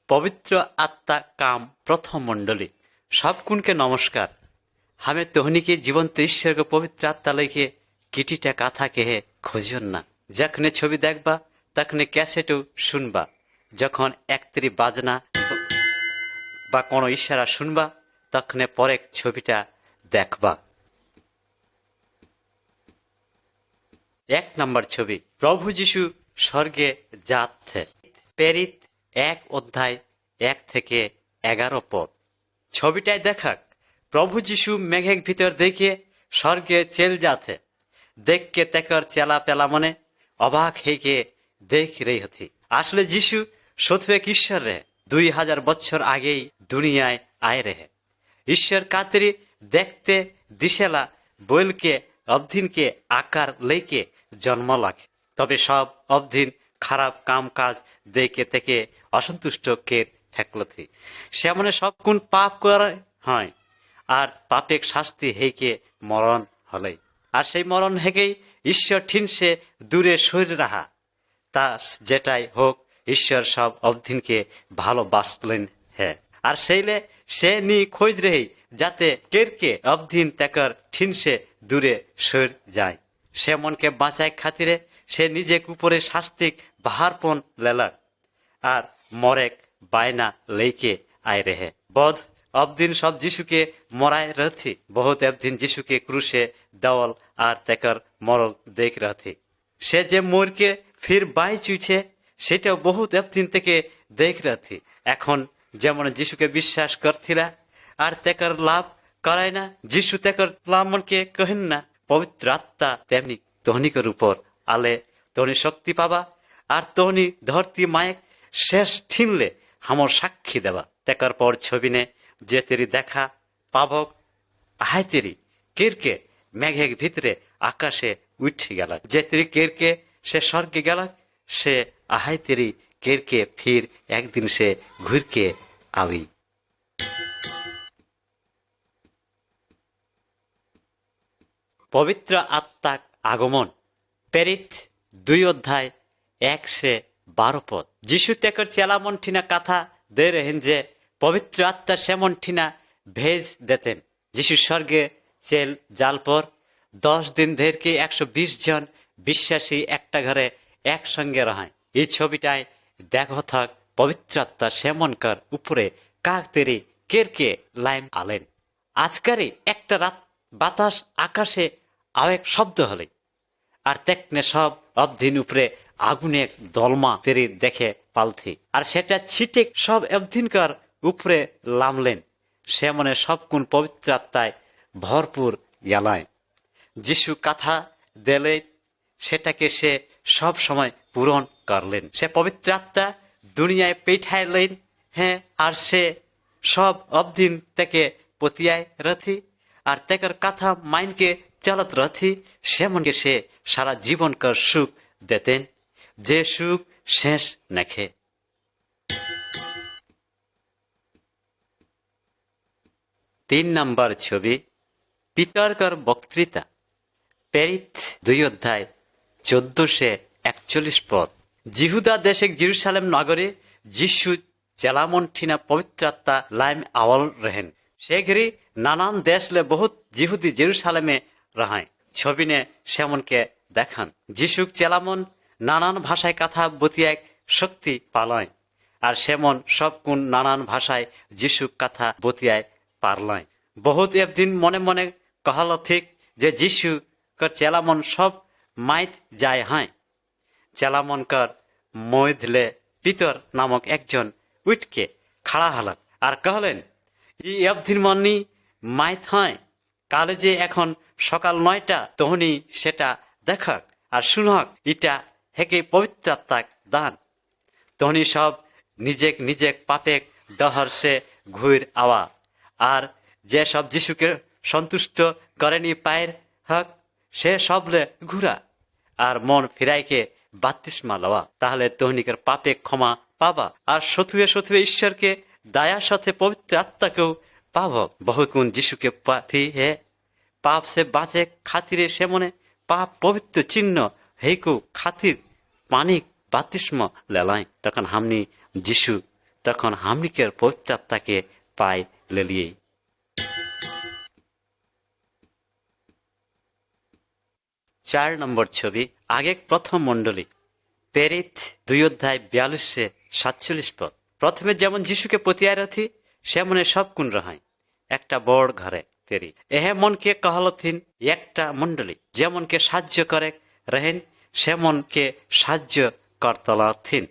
पवित्र आत्मा काम प्रथम मंडली सब कुन के नमस्कार। हमें तोहनी के जीवंत ईश्वर के पवित्र आत्मा लेके किटीटा कथा के है खोजियन ना। जखने छवि देखबा तखने कैसेटो शुनबा, जखन एकतरी बाजना बा कोनो इशारा शुनबा तखने परेक छविटा देखबा। एक नम्बर छवि प्रभु जीशु स्वर्गे जाते प्रेरित एक अध्याय 1 থেকে 11 पद। छविटाय देखाक प्रभु जीशु मेघेर भीतर देखे स्वर्गे चल जाते। देख के तेकर चेला पेला मने अबाक हेके देख रही हथी। आसले जीशु सत्वेक ईश्वर रहे 2000 बछर आगे दुनियाय आए रहे। ईश्वर कातरी देखते दिशेला बोल के अबधीन के आकार लेके जन्म लागे। तबे सब अबधीन खराब काम काज देखे तेके असंतुष्ट के ठेकलो थी। से मने सब कुन पाप करे हय और पापेक शास्ति हेके मरण हले। और सेई मरण हेके ईश्वर ठीन से दूरे सर रहा। ता जेटाई होक ईश्वर सब अबधीन के भालोबासलेन है। और सेले से नी खोज रही जाते केरके अबधीन तेकर ठीन से दूरे सर जाए। से मन के बाँचाय खातिरे से निजे उपरे शास्तिक बाहारपन लेलक और मरेक बायना लेके आए रहे। बध अबदिन सब जीशु के मराय रहती। बहुत अबदिन जीशु के क्रूसे दवल और तेकर मरल देख रहती। से जे मोर के फिर बाई चुचे सेटा बहुत अबदिन तेके देख रहती। एखन जेमन जीशु के विश्वास करथिला और तेकर लाभ कराय ना। जीशु तेकर लाभ मन के कहन ना पवित्र आत्मा तेमनी तोहनिकर ऊपर आले तोहनी शक्ति पाबा और तोहनी धरती मायक शेष ठीनले हमर साक्षी देवा। तेकर पर छवि ने जे तेरी देखा पाभक आहाय तेरी केरके मेघेर भितरे आकाशे उठी गेलक। जे तेरी केरके से स्वर्गे गेलक से आहाय तेरी केरके फिर एक दिन से घुर के आवी। पवित्र आत्मा आगमन प्रेरित 2 अध्याय 1 से 12 पद। जीशु तेकर चेला मन ठीना कथा दे रहें जे पवित्र आत्मा सेमन ठीना भेज देतें। जीशु स्वर्गे चेल जाल पर 10 दिन धेर के 120 जन विश्वासी एकटा घरे एक संगे रहें। ये छविटाय देखो थक पवित्र आत्मा सेमनकर उपरे काक तेरी केरके लाइम आलेन। आजकारी एकटा रात बातास आकाशे आवेक शब्द हले और तेकने सब अबधीन उपरे आगुने दलमा तेरी देखे पालथी और सेटा छिटे सब अबधीनकर उपरे लामलेन। से मने सब कुन पवित्र आत्माय भरपूर गेलाय। जीशु कथा देले सेटाके से सब समय पूरण करलेन। से पवित्र आत्मा दुनियाय पेठाइलेन हैं और से सब अबधीन तेके पतियाय रथी और तेकर कथा माइन के चलत रथी। से मन के से सारा जीवन कर सुख देतें जे सुख शेष नखे। तीन नंबर छवि पितर कर बक्तृता प्रेरित 2 अध्याय 14 से 41 पद। जिहुदा देशे जेरुसालेम नगरे जीशु चेलामन ठीना पवित्र आत्मा लाइम आवल रहें। से घरी नानान देश ले बहुत जिहुदी जेरुसालेमे रहें। छवि ने सेमन के देखान जीशुक चेलामन नानान भाषाय कथा बतियाय शक्ति पालय और सेमन सब कुन नानान भाषाय जीशुक कथा बतियाय पारलय। बहुत एक मने मने कहल थिक जे जीशु कर चेलामन सब माइत जाय हैं। चेलामन कर मध्ले पितर नामक एकजन उठ के खड़ा हलक और कहलेन इ अबधीन मनी माइत हैं। काले जे एखन सकाल 9टा तोहनी सेटा देखक और सुनक इटा हेके पवित्र आत्माक दान। तोहनी सब निजेक निजेक पापेक डहर से घुर आवा और जे सब जीशु के संतुष्ट करेनी पायर हक से सबले घुरा और मन फिराई के बातिस्मा लवा। ताहले तोहनिकर पापे क्षमा पाबा और शत्रुए शत्रुए ईश्वर के दया साथे पवित्र आत्मा के पाभक। बहुत गुण जीशु के पाथी है पाप से बाँचे खातिरे से मने पाप पवित्र चिन्ह हेको खातिर पानी बातिस्मा लेलाय। तखन हमनी जीशु তখন হামনিকের পবিত্রাত্মাকে পায় লেলিয়ে। 4 নম্বর ছবি আগেক প্রথম মণ্ডলী প্রেরিত 2:42-47 প্রথমে যেমন যিশুকে পতিয়ায় রথি সেমনে সব কুন রহাই একটা বড় ঘরে তেরি এহে মনকে কহলথিন একটা মণ্ডলী যেমনকে সাহায্য করে রহেন সেমনকে সাহায্য করতলথিন।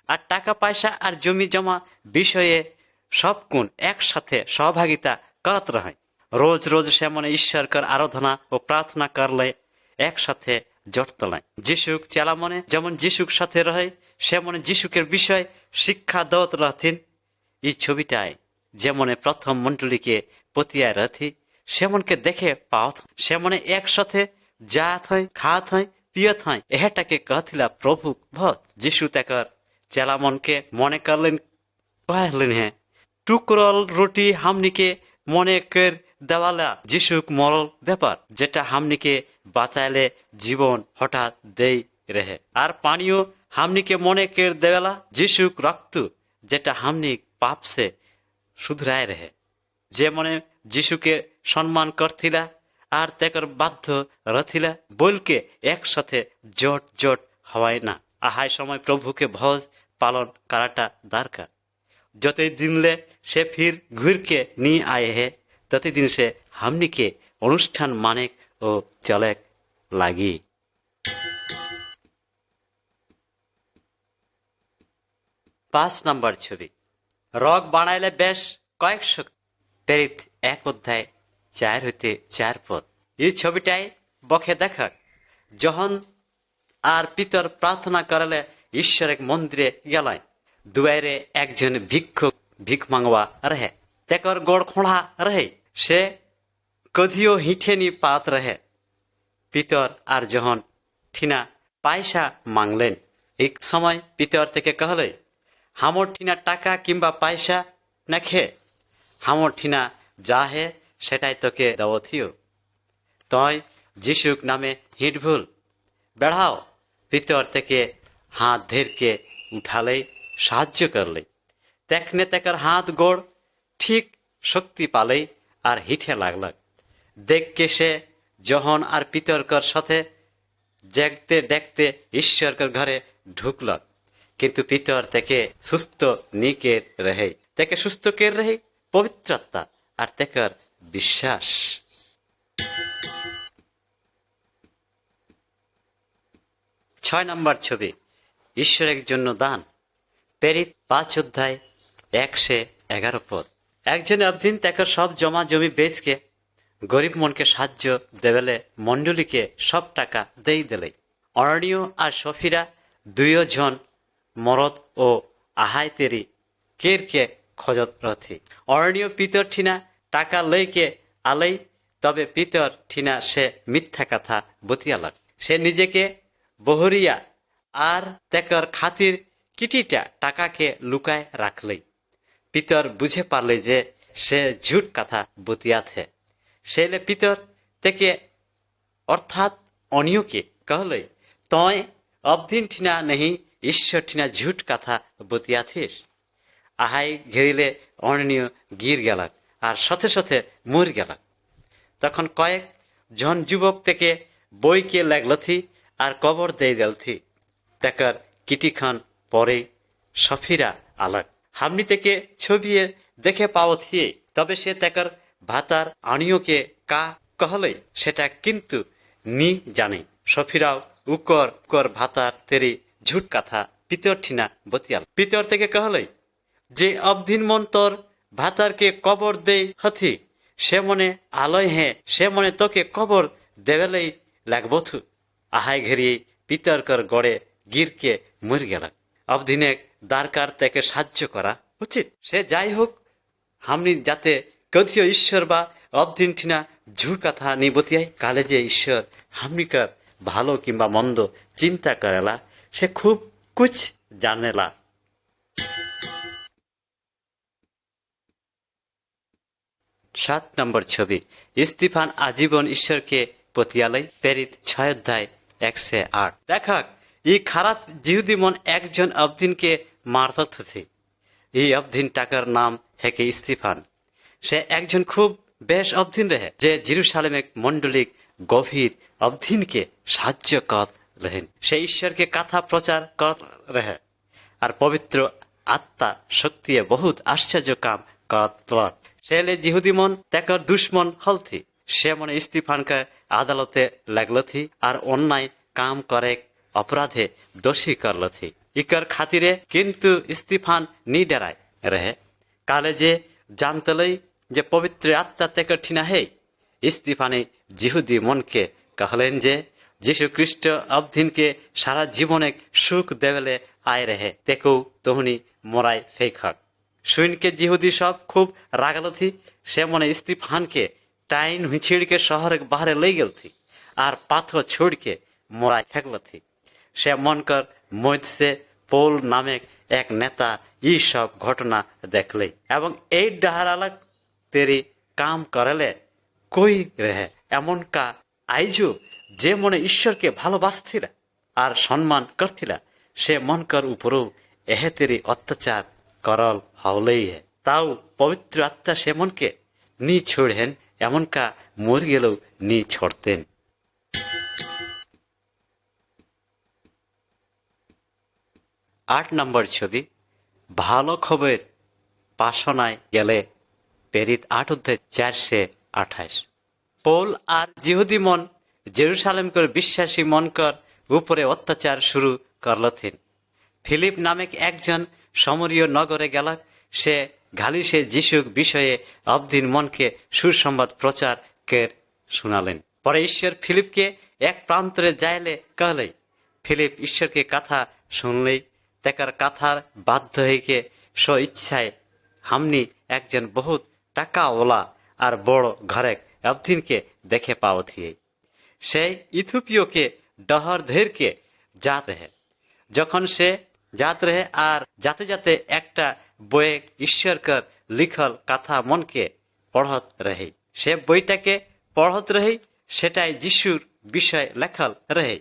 আর টাকা পয়সা আর জমি জমা বিষয়ে সব কুন একসাথে সহভাগিতা করত রহাই। রোজ রোজ সেমনে ঈশ্বরকর আরাধনা ও প্রার্থনা করলে একসাথে জট তলায়। যিশুক চেলা মনে যেমন যিশুক সাথে রহে সেমনে যিশুকের বিষয় শিক্ষা দত রথিন। এই ছবিটায় যেমনে প্রথম মণ্ডলীকে পতিয়ায় রথি সেমনকে দেখে পাওত সেমনে একসাথে যাত হয় খাত হয় পিয়ত হয় এটাকে कहथिला প্রভু ভত। যিশু তাকর চেলা মনকে মনে করলেন कहलेन है টুকরল রুটি হামনিকে মনে কর দেওয়ালা যিশুক মরল ব্যাপার যেটা হামনিকে বাঁচাইলে জীবন হঠাৎ দেই রহে। আর পানিও হামনিকে মনে কর দেওয়ালা যিশুক রক্ত যেটা হামনি পাপ से শুধরায় রহে। যে মনে যিশুকে সম্মান করথিলা আর তেকর বাধ্য রথিলা বলকে একসাথে জট জট হওয়ায় না। আহাই সময় প্রভুকে ভজ পালন করাটা দরকার। যতই দিনলে সে ফির ঘুরকে নিয়ে আয়ে হে ততই দিন সে হামনিকে অনুষ্ঠান মানেক ও চলেক লাগি। 5 নম্বর ছবি রগ বানাইলে বেশ কয়েকশো প্রেরিত 1:4-4 এই ছবিটাই বখে দেখা যখন আর পিতর প্রার্থনা করলে ঈশ্বর এক মন্দিরে গেলায় দুয়ারে একজন ভিক্ষুক ভিক মাংবা রহে তেকর গোড় খোঁড়া রহে সে কধিও হিঠেনি পাত রহে। পিতর আর যখন ঠিনা পয়সা মাংলেন এই সময় পিতর থেকে कहले হামর ঠিনা টাকা কিংবা পয়সা না খে হামর ঠিনা যা হে সেটাই তোকে দেওয়া থিও তই যিশুক নামে হিট ভুল বেড়াও। পিতর থেকে হাত ধেরকে উঠালে সাহায্য করলে দেখনে তেকর হাত গোড় ঠিক শক্তি পালে আর হিঠে লাগল। দেখকে সে যখন আর পিতরকর সাথে দেখতে দেখতে ঈশ্বরকর ঘরে ঢুকল কিন্তু পিতর থেকে সুস্থ নিকে রহে তেকে সুস্থ কে রহে পবিত্রতা আর তেকর বিশ্বাস। 6 নম্বর ছবি ঈশ্বরের জন্য দান প্রেরিত 5:1-11 একজন অবদিন তেকর সব জমা জমি বেচকে গরিব মনকে সাহায্য দেবেলে মণ্ডলীকে সব টাকা দেই দিলে। অরণীয় আর সফিরা 2 জন মরদ ও আহাই তেরি কেরকে খোঁজত রথি। অরণীয় পিতর ঠিনা টাকা লইকে আলাই তবে পিতর ঠিনা সে মিথ্যা কথা বতিয়ালাক সে নিজেকে বহরিয়া আর তেকর খাতির কিটিটা টাকাকে লুকায় রাখলেই। পিতর বুঝে পারলে যে সে ঝুট কথা বতিয়াথে সেলে পিতর থেকে অর্থাৎ অনিয়কে कहले তয় অবদিন ঠিনা নেহি ঈশ্বর ঠিনা ঝুট কথা বতিয়াথিস। আহাই ঘেরিলে অনিয় গির গেলাক আর সাথে সাথে মর গেলাক। তখন কয়েক জন যুবক থেকে বইকে লাগলথি আর কবর দেই দেলথি তেকর কিটিখান পরে সফিরা আলাক হামনি থেকে ছবিয়ে দেখে পাও থিয়ে তবে সে তেকর ভাতার আনিয়কে কা कहले সেটা কিন্তু নি জানে। সফিরাও উকর উকর ভাতার তেরি ঝুট কথা পিতর ঠিনা বতিয়াল। পিতর থেকে कहले যে অবদিন মন তোর ভাতারকে কবর দেই হথি সে মনে আলয় হে সে মনে তোকে কবর দেবেলেই লাগবথু। আহাই ঘেরিয়ে পিতরকর গড়ে গিরকে মর গেল। অবদিনে দরকার তাকে সাহায্য করা উচিত সে যাই হোক হামনি যাতে কথিও ঈশ্বর বা অবদিন ঠিনা ঝুট কথা নিবতিয়াই কালে যে ঈশ্বর হামনিকার ভালো কিংবা মন্দ চিন্তা করেলা সে খুব কুছ জানেলা। 7 নম্বর ছবি স্তিফান আজীবন ঈশ্বরকে পতিয়ালাই প্রেরিত 6:1-8 দেখা এই খারাপ জিহুদি মন একজন অবদিনকে মারত হতে এই অবধিন টাকার নাম হেকে স্তিফান। সে একজন খুব বেশ অবধিন রহে যে জিরুসালেমে মণ্ডলিক গভীর অবধিনকে সাহায্য কর रहेन। সে ঈশ্বরকে কথা প্রচার কর रहे আর পবিত্র আত্মা শক্তিয়ে বহুত আশ্চর্য কাম করত। সেলে জিহুদি মন তেকর দুশ্মন হলথি। সে মনে স্তিফানকে আদালতে লাগলথি আর অন্যায় কাম করে অপরাধে দোষী করলথি। ইকর খাতিরে কিন্তু স্তিফান নি ডরায় रहे। কালে যে জানতলই যে পবিত্র আত্মা তেকর ঠিনা হে। স্তিফানে জিহুদি মনকে कहलेन যে যীশু খ্রিস্ট অবধিনকে সারা জীবনে সুখ দেবেলে আয় रहे তেকু তহুনি মরাই ফেক। শুনকে জিহুদি সব খুব রাগলথি। সে মনে স্তিফানকে টাইন ছিড়কে শহরে বাহারে লই গেলথি আর পাথর ছুড়কে মরাই ফেকলথি। সে মনকর মধ্যে পৌল নামে এক নেতা ই সব ঘটনা দেখলে এবং এই ডাহারালক তেরি কাম করেলে কই রহে এমন কা আইজু যে মনে ঈশ্বরকে ভালোবাসছিলা আর সম্মান করছিলা সে মনকর উপরও এহে তেরি অত্যাচার করল হলেই হে। তাও পবিত্র আত্মা সে মনকে নি ছোড়েন এমন কা মর গেলেও নি ছড়তেন। 8 নম্বর ছবি ভালো খবর পাশনায় গেলে পেরিত 8 অধ্যায় 428। পৌল আর জিহুদি মন জেরুসালেমকর বিশ্বাসী মনকর উপরে অত্যাচার শুরু করলথিন। ফিলিপ নামেক একজন সমরীয় নগরে গেল। সে ঘালি সে যিশুক বিষয়ে অবধিন মনকে সুসংবাদ প্রচার কে শুনালেন। পরে ঈশ্বর ফিলিপকে এক প্রান্তরে যাইলে कहले। ফিলিপ ঈশ্বরকে কথা শুনলেই তেকার কথার বাধ্য হইকে স্ব ইচ্ছায় হামনি একজন বহুত টাকাওয়ালা আর বড় ঘরে অবধিনকে দেখে পাও থিয়ে। সেই ইথিওপিয়কে ডহর ধেরকে जात रहे। যখন সে जात रहे আর যাতে যাতে একটা বইয়ে ঈশ্বরকর লিখল কথা মনকে পড়ত रहे। সে বইটাকে পড়ত रहे সেটাই যিশুর বিষয় লেখল रहे।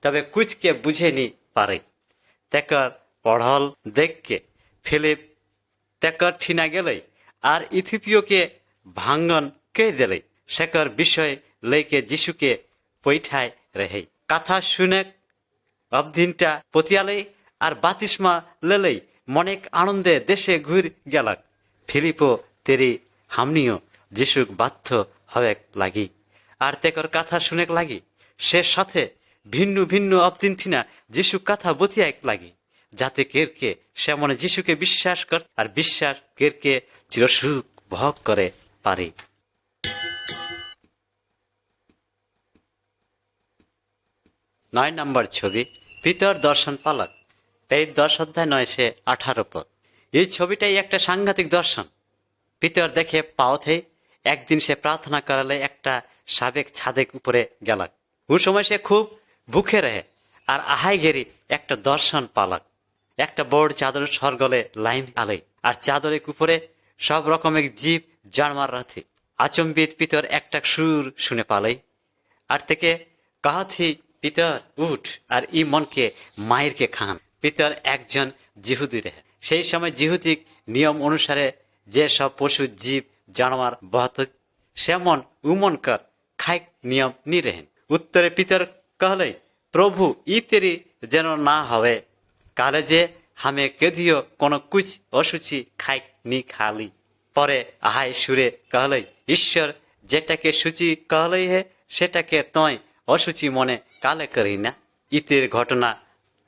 তবে কুছকে বুঝে নি পারে। তেকর পড়ল দেখকে ফিলিপ তেকর ঠিনা গেলে আর ইথিওপিয়কে ভাঙ্গন কে দিলে সেকর বিষয় লেকে যিশুকে পৈঠায় रहे। কথা শুনে অবধিনটা পতিয়ালে আর বাতিসমা লেলেই মনেক আনন্দে দেশে ঘুর গেলাক। ফিলিপো তেরি হামনিও যিশুক বাধ্য হবেক লাগি আর তেকর কথা শুনেক লাগি। সে সাথে ভিন্ন ভিন্ন অবধিন ঠিনা যিশু কথা বতিয়াক লাগি যাতে কেরকে সে মনে যিশুকে বিশ্বাস কর আর বিশ্বাস কেরকে চিরসুখ ভোগ করে পারে। 9 নম্বর ছবি পিতর দর্শন পালক। এই 10 অধ্যায় 9-18 পদ। এই ছবিটাই একটা সাংঘাতিক দর্শন। পিতর দেখে পাওথে একদিন সে প্রার্থনা করালে একটা সাবেক ছাদেক উপরে গেল। ও সময় সে খুব ভুখে রহে আর আহাই ঘেরি একটা দর্শন পালক। একটা বড় চাদর সরগলে লাইম আলে আর চাদরের উপরে সব রকমের জীব জানমার রাথি। আচম্বিত পিতর একটা সুর শুনে পালাই আর থেকে কাহাথি পিতর উঠ আর ই মনকে মায়েরকে খান। পিতর একজন জিহুদি রহে। সেই সময় জিহুদিক নিয়ম অনুসারে যে সব পশু জীব জানোয়ার বহত সেমন উমনকর খাইক নিয়ম নি रहेन। উত্তরে পিতর कहले প্রভু ই তেরি যেন না হবে কালে যে হামে কেদিও কোনো কুছ অসুচি খাইক নি খালি। পরে আহাই সুরে कहले ঈশ্বর যেটাকে সূচি कहले হে সেটাকে তয় অসুচি মনে কালে করি না। ইতের ঘটনা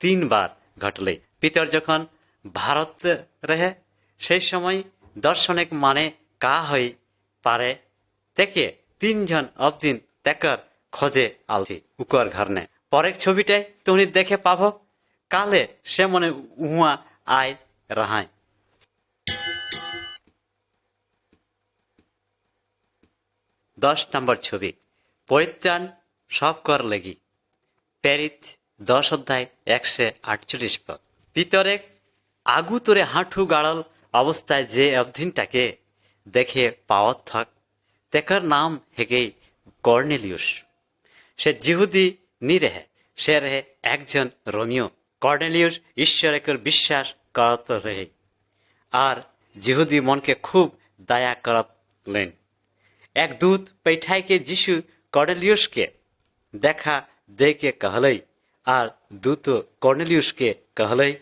3 বার ঘটলে। পিতর যখন ভারত রহে সেই সময় দর্শনিক মানে কা হই পারে থেকে 3 জন অবদিন তেকর খোঁজে আলথি উকর ঘরনে। পরের ছবিটায় তুমি দেখে পাব কালে সে মনে উহা আয় রাহায়। 10 নম্বর ছবি পরিত্রাণ সব কর লেগি। পেরিত 10 অধ্যায় 148 পদ। পিতরে আগুতরে হাঁটু গাড়ল অবস্থায় যে অবধিনটাকে দেখে পাওয়াত থাক তেকার নাম হেগেই কর্নেলিয়ুস। সে জিহুদি নি রহে, সে রহে একজন রোমিও। কর্নেলিয়ুস ঈশ্বরের বিশ্বাস করত রহে আর जिहुदी মনকে খুব दया करलेन। एक दूत पैठाई के जीशु कॉर्नेलियुस के देखा दे के कहलई, और दूत कॉर्नेलियुस के कहलई,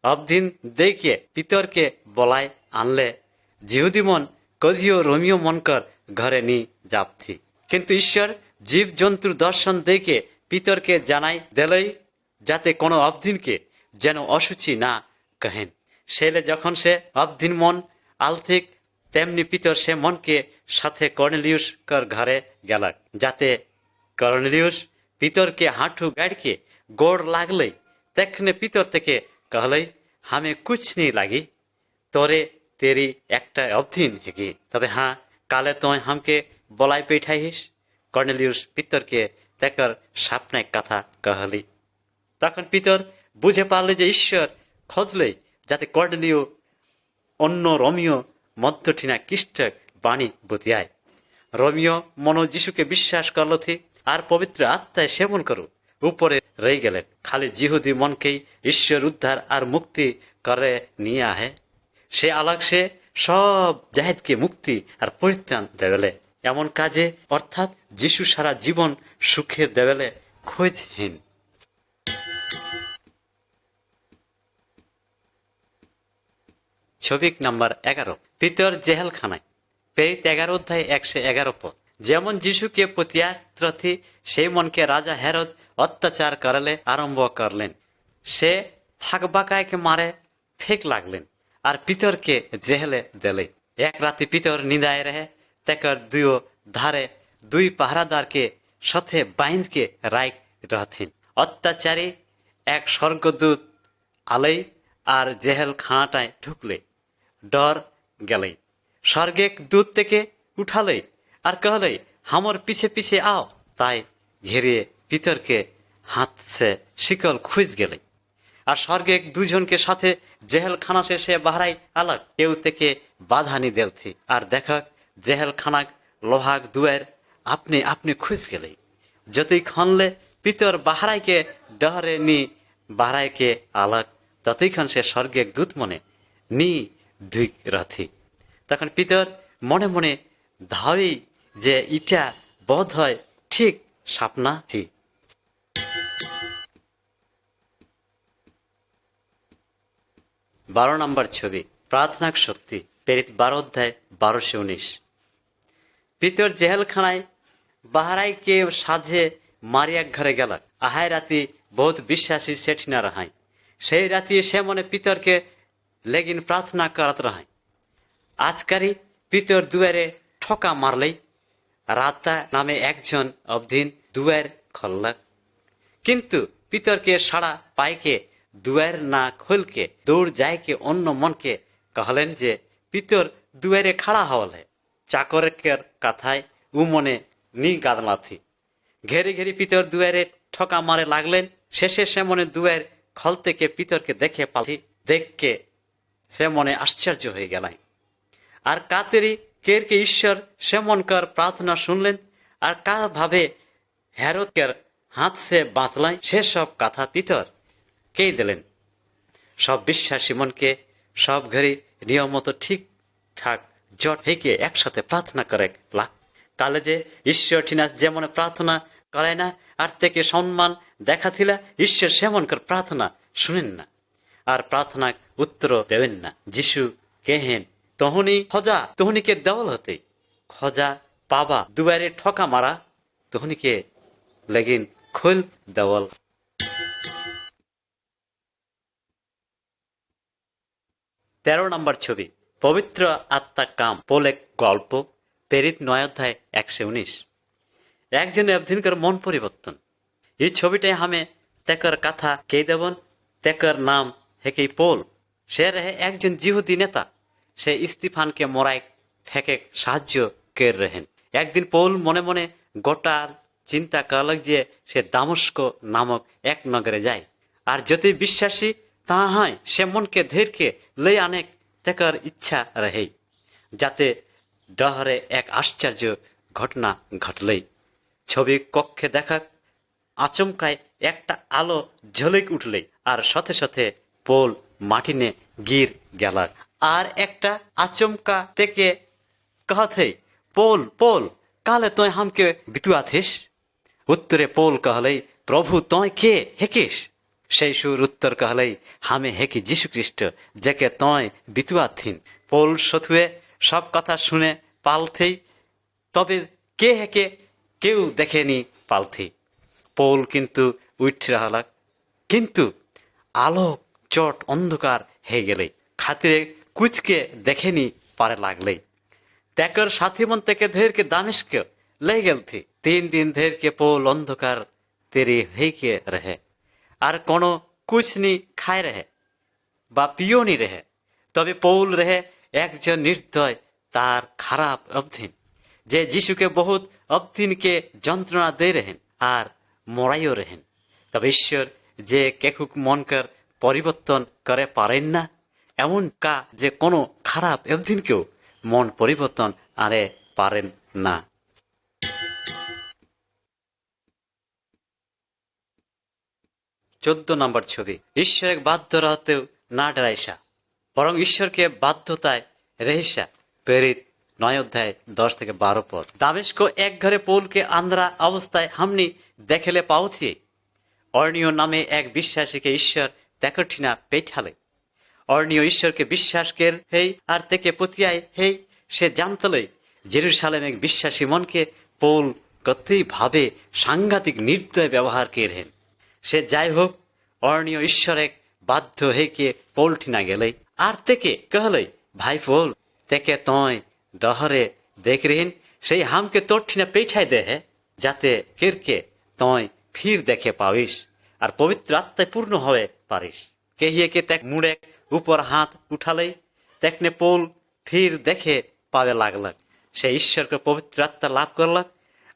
अब दिन दे के पितर के बोलाय आनले जिहुदी मन कदियो रोमियो मनकर घरे नी जापथी। किन्तु ईश्वर जीव जंतुर दर्शन दे के पितर के जानाई देलई जाते कोनो अबदिन के जेन अशुचि ना कहें। सेले जखन से अबदिन मन आलथिक तेमनी पितर से मन के साथे कॉर्नेलियुस कर घरे गेलक, जाते कॉर्नेलियुस पितर के हाथू गाड़ के गोड़ लागले। तखने पितर तेके कहलई, हमें कुछ नहीं लागी, तोरे तेरी एकटा अबदिन हेगी, तबे हाँ काले तो हमके बोलाई पैठाइस। कॉर्नेलियुस पितर के तेकर सापने कथा कहली। तखन पितर बुझे पारले जे ईश्वर खोजले जाते कॉर्नेलियो অন্য রোমিও মধ্যঠিনা খ্রিস্টক বাণী বতিয়ায়। রোমিও মনো যিশুকে বিশ্বাস করল থি আর পবিত্র আত্মায় সেবন করু উপরে রয়ে গেলেন। খালি জিহুদি মনকেই ঈশ্বর উদ্ধার আর মুক্তি করে নিয়ে আহে। সে আলাক সে সব জাহেদকে মুক্তি আর পরিত্রাণ দেবেলে এমন কাজে, অর্থাৎ যিশু সারা জীবন সুখে দেবেলে খোঁজহীন। ছবিক নাম্বার 11 পিতর জেহেলখানায়। প্রেরিত 11 অধ্যায় 111 পদ। যেমন যিশুকে প্রত্যাত্র থি সেই মনকে রাজা হেরদ অত্যাচার করলে আরম্ভ করলেন। সে থাকবাকায়কে মারে ফেক লাগলেন আর পিতরকে জেহেলে দেলে। এক রাতে পিতর নিদায় রহে তেকর দুই ধারে দুই পাহারাদারকে সাথে বাইন্ধকে রাইক रहथिन। অত্যাচারী এক স্বর্গদূত আলাই আর জেহেল খানাটায় ঢুকলে डर गले। स्वर्ग दूत तेके उठाले और कहले, हमर पीछे पीछे आओ। ताई घेरिए पितर के हाथ से शिकल खुज गले और स्वर्ग दुजन के साथे जेहल खाना से बाहराई अलग केउ तेके बाधा नी देल थी और देखक जेहल खाना लोहाक दुआर अपने अपने खुज गले। जतई खनले पितर बाहराई के डहरे नी बाहराई के अलग ततई खन से स्वर्ग दूत मने नी धुक रथी। तखन पितर मने मने धावी जे इटा बोध है ठीक सपना थी। 12 নম্বর ছবি प्रार्थना शक्ति। प्रेरित 12 अध्याय 12 से 19। पितर जेलखानाय बाहराई के साझे मारिया घरे गलक। आहाय राति बहुत विश्वासी सेठी न रहाय। से राति से मने पितर के लेकिन प्रार्थना करत रहाय। आजकारी पितर दुआरे ठोका मारले। राता नामे एकजन अबदिन दुआर खोलक, किन्तु पितर के साड़ा पाई के दुआर ना खोल के दौड़ जाए के अन्न मन के कहलेन जे पितर दुआरे खड़ा हवल है। चाकर के कथाय उ मने नी गादला थी। घेरी घेरी पितर दुआरे ठोका मारे लागलेन। शेषे से मने दुआर खोलते के पितर के देखे पाली। देख के से मने आश्चर्य हो गलाई और कातेरी केर के ईश्वर से मन कर प्रार्थना सुनलें और का भावे हेरोद के हाथ से बाँचलें से सब कथा पितर के दिलें। सब विश्वासी मन के सब घड़ी नियम मतो ठीक ठाक जट हे के एक साथे प्रार्थना करे लाग। काले जे ईश्वर ठिना जेमन प्रार्थना करे ना और तेके सम्मान देखा थिला ईश्वर सेमन कर प्रार्थना सुनें ना और प्रार्थना उत्तर देवें ना। जिशु केहेन तहनी खजा तहनी के देवल होते खजा पाबा दुआरे ठोका मारा तहनी के लेकिन खोल देवल। 13 নম্বর ছবি पवित्र आत्मा काम पोल एक गल्प। प्रेरित 9 अध्याय 119। একজন अब्दिनकर मन परिवर्तन। ये छविटे हमें तेकर कथा के देवन। तेकर नाम हेके पोल। से रहे एकजन जिहुदी नेता। से स्टीफान के मराई फेंके साहाज्य कर रहें। एक दिन पोल मने मने गोटा चिंता करलक जे से दामस्क नामक एक नगरे जाए और जति विश्वासी ता है से मन के धैर्य के ले आने तेकर इच्छा रहे जाते डहरे एक आश्चर्य घटना घटले। छवि कक्षे देखा आचमकाय एकटा आलो झलक उठले और साथे साथे पोल माटिने गिर गेलक আর একটা আচমকা থেকে कहथे पोल पोल काले तोय हमके बितुआथिस उत्तरे पोल कहले प्रभु तोय के हेकिस সেই সুর উত্তর कहले हामे हेकी যীশু খ্রিস্ট जेके तोय बितुआथिन पोल सथुए सब कथा शुने पालथेई तबे के हेके केउ देखेनी पालथी पोल किन्तु उठ रहलक किन्तु आलोक चोट अंधकार हे गेले खातिरे कुचके देखेनी पारे लागले त्याकर साथी मन থেকে ধেরকে দামেস্ক ले गेल थी 3 दिन ধের के पोल अंधकार तेरी हे के रहे আর কোনো कुछ नी खाए रहे বা পিও নি रहे তবে পৌল रहे একজন নির্দয় তার খারাপ অবধিন যে যিশুকে বহুত অবধিনকে যন্ত্রণা দে रहेन আর মরাইও रहेन তবে ঈশ্বর যে কেকুক মনকার পরিবর্তন করে পারেন না এমন কা যে কোনো খারাপ অবধিনকেও মন পরিবর্তন আরে পারেন না 14 নম্বর ছবি ঈশ্বরের বাধ্য रहते না ডরাইসা বরং ঈশ্বরকে বাধ্যতায় রহিসা প্রেরিত 9 অধ্যায় 10 থেকে 12 পদ দামেস্ক এক ঘরে পৌলকে আন্দ্রা অবস্থায় हमनी দেখলে পাওথি অর্ণীয় নামে এক বিশ্বাসীকে ঈশ্বর দেখঠিনা পেঠালে অর্ণীয় ঈশ্বরকে বিশ্বাস কের হেই আর তেকে পতিয়ায় হেই সে জানতলে জেরুসালেম এক বিশ্বাসী মনকে পৌল কতই ভাবে সাংঘাতিক নির্দয় ব্যবহার কেরহেন সে যাই হোক অর্ণীয় ঈশ্বর এক বাধ্য হেকে পৌলঠি না গেলে আর তেকে कहले ভাই পৌল তেকে তয় ডহরে দেখ রেহেন সেই হামকে তোরঠি না পেঠাই দে হে যাতে কেরকে তয় ফির দেখে পাবিস আর পবিত্র আত্মায় পূর্ণ হয়ে পারিস কেহিয়ে কে তেক মুড়ে ऊपर हाथ उठाले तेकने पौल फिर देखे पावे लागलक से ईश्वर के पवित्र आत्मा लाभ करलक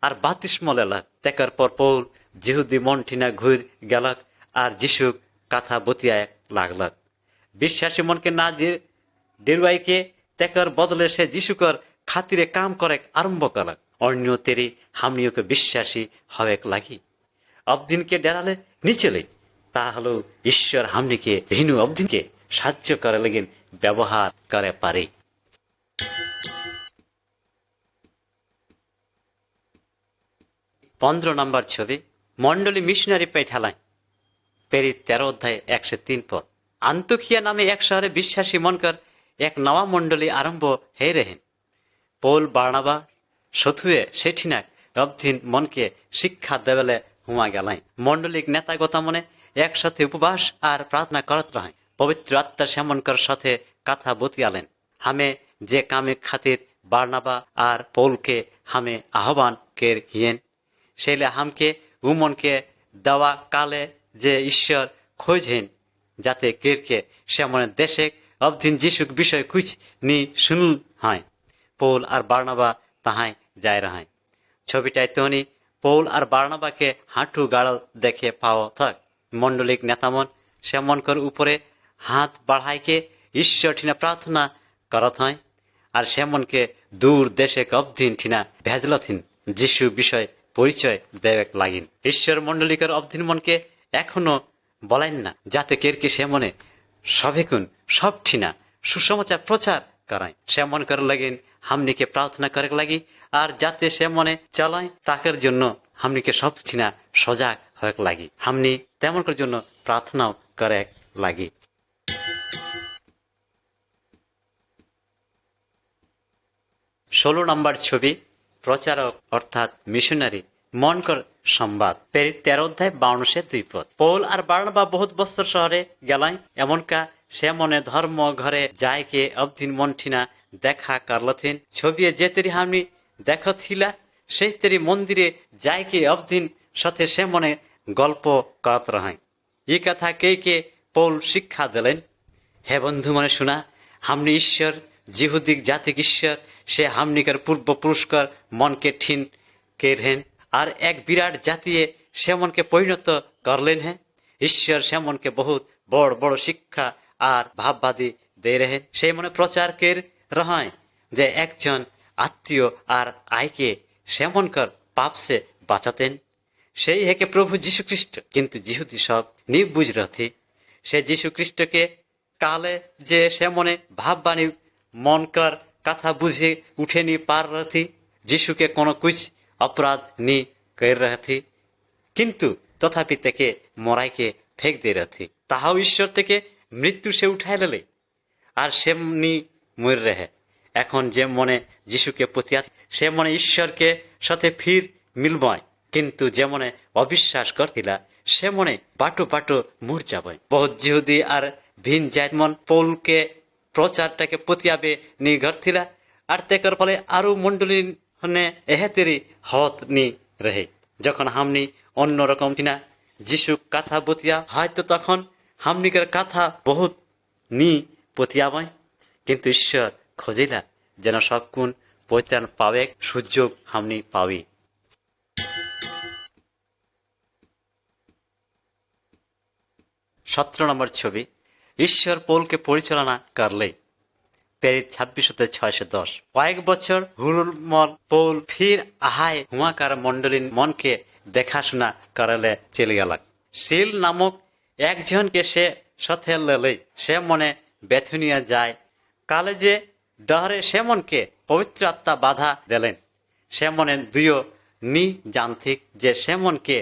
और बातिस्म लेलक तेकर पर पौल जिहुदी मनठिना घुर गेलक और जीशु कथा बतियाय लागलक विश्वासी मन के ना डिरवाई के तेकर बदले से जीशुकर खातिरे काम करे आरंभ करलक अन्य तेरी हमनियों के विश्वासी हवेक लागी अब दिन के डेराले नीचले ता हलो ईश्वर हमनी के हिनु अब दिन के সাহায্য করে লাগেন ব্যবহার করে পারে 15 নম্বর ছবি মন্ডলী মিশনারি পেঠালায় প্রেরিত 13 অধ্যায় 103 পদ আন্তোকিয়া নামে এক শহরে বিশ্বাসী মনকর এক নয়া মন্ডলী আরম্ভ হয়ে रहेन পৌল বার্নাবা সথুয়ে সেঠিনা অবধিন মনকে শিক্ষা দেবেলে হুয়া গেলাই মন্ডলিক নেতাগতা মনে একসাথে উপবাস আর প্রার্থনা করত রহে पवित्र आत्मा सेमनकर साथे कथा बतियालें हमें जे कामे खातिर बारनाबा और पौल के हमें आह्वान केर हियेन सेले हमके उमन के दवा काले जे ईश्वर खोजेन जाते केर के सेमन देशे अबदिन जीशुक विषय कुछ नी सुनल हाय पौल और बारनाबा तहाय जाय रहा छविटाय तोनी पौल और बारनाबा के हाटू गाड़ल देखे पाओ थक मंडलिक नेतामन सेमनकर ऊपरे हाथ बढ़ाई के ईश्वर ठिना प्रार्थना करत हैं और सेमन के दूर देशे अबदिन ठिना भेजलथिन जीशु विषय परिचय देवेक लागिन ईश्वर मंडलिकर अबदिन मन के एखोनो बलेन ना जाते केरके सेमने सभेकुन सब ठिना सुसमाचार प्रचार कराय सेमन कर लागिन हमनी के प्रार्थना करे लगी और जाते सेमने चलाय ताकर जन्य हमनी के सब ठिना सजाग होक लगी हमनी तेमन कर जन्य प्रार्थनाओ करे लगी 16 নম্বর ছবি প্রচারক অর্থাৎ মিশনারি মনকর সংবাদ প্রেরিত 13 অধ্যায় 52 से 2 পদ পৌল আর বারনাবা বহুত বছর শহরে গেলাই এমনকা সে মনে ধর্ম ঘরে যায় কে অবদিন মনঠিনা দেখা করলথিন ছবিয়ে যে তেরি হামনি দেখথিলা সেই তেরি মন্দিরে যায় কে অবদিন সাথে সে মনে গল্প করত রহাই এই কথা কে পৌল শিক্ষা দিলেন হে বন্ধু মনে শোনা हमने ईश्वर जिहुदिक जातिक ईश्वर से हमनिकर पूर्व पुरस्कार मन के ठीन के रहें और एक विराट जातीय से मन के परिणत करलेन है ईश्वर से मन के बहुत बड़ बड़ शिक्षा और भाववादी दे रहे से मन प्रचार कर रहा जे एक जन आत्मीय और आय के से मन कर पाप से बाँचातें से है के प्रभु जीशु ख्रिस्ट किंतु जिहुदी सब नहीं बुझ रहे थे से जीशु ख्रिस्ट के কালে যে সে মনে ভাববানি মনকার কথা বুঝে উঠেনি পার রথি যিশুকে কোনো কুছ অপরাধ নি কর রথি, কিন্তু তথাপি থেকে মরাইকে ফেক দিয়ে রথি, তাহাও ঈশ্বর থেকে মৃত্যু সে উঠায় লেলে আর সেমনি মর রহে। এখন যে মনে যিশুকে প্রতিয়া সে মনে ঈশ্বরকে সাথে ফির মিলবয়, কিন্তু যে মনে অবিশ্বাস করতিলা সে মনে বাটো বাটো মর যাবয়। বহুত জিহুদি আর ভিন জাত মন পৌলকে প্রচারটাকে প্রতিয়াবে নি ঘরথিলা আর তেকর ফলে আরো মন্ডলী হনে এহেতেরি হত নি রহে। যখন হামনি অন্যরকম কিনা যিশু কথা বতিয়া হয়তো তখন হামনিকের কথা বহুত নি পতিয়াবয়, কিন্তু ঈশ্বর খোঁজিলা যেন সবকুণ পৈতান পাবে সুযোগ হামনি পাবি। 17 নম্বর ছবি, ঈশ্বর পৌলকে পরিচালনা করলে। প্রেরিত 26:6-10। কয়েক বছর হুরমল পৌল ফির আহায় হুমাকার মন্ডলীর মনকে দেখাশোনা করালে চলে গেল। সিল নামক একজনকে সে সাথে লেলে সে মনে বেথুনিয়া যায়। কালে যে ডহরে সে মনকে পবিত্র আত্মা বাধা দিলেন। সে মনে দুইও নি জানতিক যে সে মনকে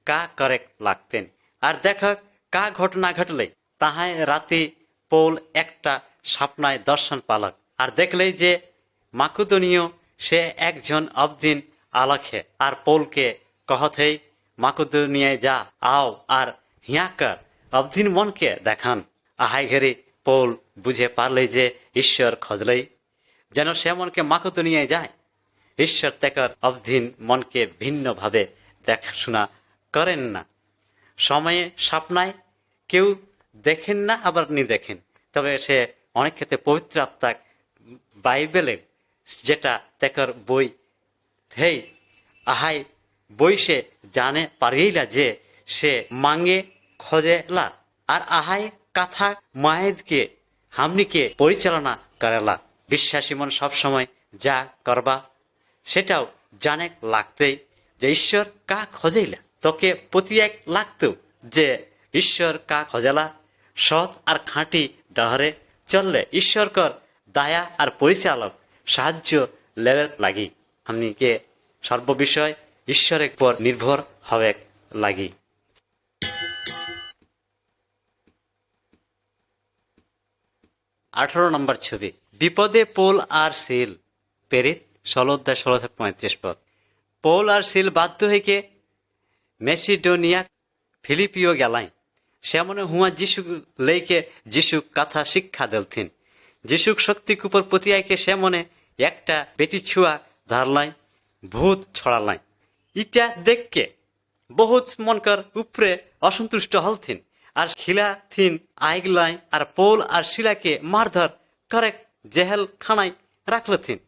কা করে লাগতেন। আর দেখ কা ঘটনা ঘটলে তাহাই রাতি পৌল একটা স্বপ্নায় দর্শন পালক আর দেখলেই যে মাকুদনীয় সে একজন অবদিন আলখে আর পৌলকে কহতেই মাকুদনিয়ায় যা আও আর হিয়াকার অবদিন মনকে দেখান। আহাই ঘেরি পৌল বুঝে পারলে যে ঈশ্বর খোঁজলেই যেন সে মনকে মাকুদনিয়ায় যায়। ঈশ্বর তেকর অবদিন মনকে ভিন্নভাবে দেখাশোনা করেন না। সময়ে স্বপ্নায় কেউ দেখেন না আবার নি দেখেন, তবে সে অনেক ক্ষেত্রে পবিত্র আত্মা বাইবেলের যেটা তেকর বই হেই আহাই বই সে জানে পারিলা যে সে মাঙ্গে খোঁজেলা আর আহাই কথা মায়েদকে হামনিকে পরিচালনা করেলা। বিশ্বাসী মন সবসময় যা করবা সেটাও জানে লাগতেই যে ঈশ্বর কা খোঁজেলা। তোকে প্রতি এক লাগতো যে ঈশ্বর কা খোঁজেলা। সৎ আর খাঁটি ডহরে চললে ঈশ্বরকর দায়া আর পরিচালক সাহায্য লেবে লাগি হামনিকে সর্ববিষয় ঈশ্বরের পর নির্ভর হবে লাগি। 18 নম্বর ছবি, বিপদে পৌল আর সিল। প্রেরিত 16:16-35 পদ। পৌল আর সিল বাধ্য হইকে মেসিডোনিয়া ফিলিপিও গেলাই। সেমনে হুয়া যিশু লেইকে যিশু কথা শিক্ষা দেলথিন। যিশুক শক্তিক উপর প্রতিয়াইকে সেমনে একটা বেটি ছুয়া ধারলাই ভূত ছড়ালাই। ইটা দেখকে বহুত মনকার উপরে অসন্তুষ্ট হলথিন আর খিলা থিন আইগলাই আর পৌল আর শিলাকে মারধর করে জেহেল খানায় রাখলথিন।